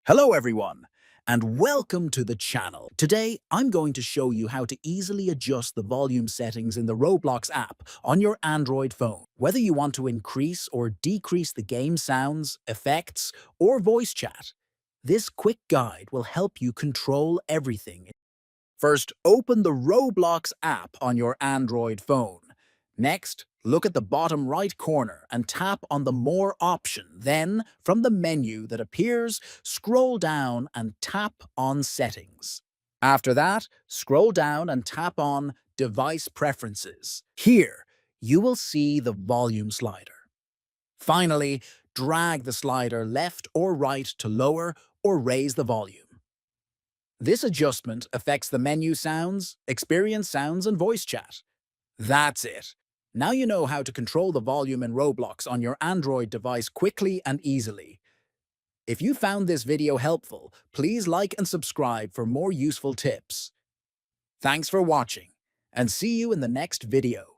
Hello everyone, and welcome to the channel. Today, I'm going to show you how to easily adjust the volume settings in the Roblox app on your Android phone. Whether you want to increase or decrease the game sounds, effects, or voice chat, this quick guide will help you control everything. First, open the Roblox app on your Android phone. Next, look at the bottom right corner and tap on the More option. Then, from the menu that appears, scroll down and tap on Settings. After that, scroll down and tap on Device Preferences. Here, you will see the volume slider. Finally, drag the slider left or right to lower or raise the volume. This adjustment affects the menu sounds, experience sounds, and voice chat. That's it. Now you know how to control the volume in Roblox on your Android device quickly and easily. If you found this video helpful, please like and subscribe for more useful tips. Thanks for watching, and see you in the next video.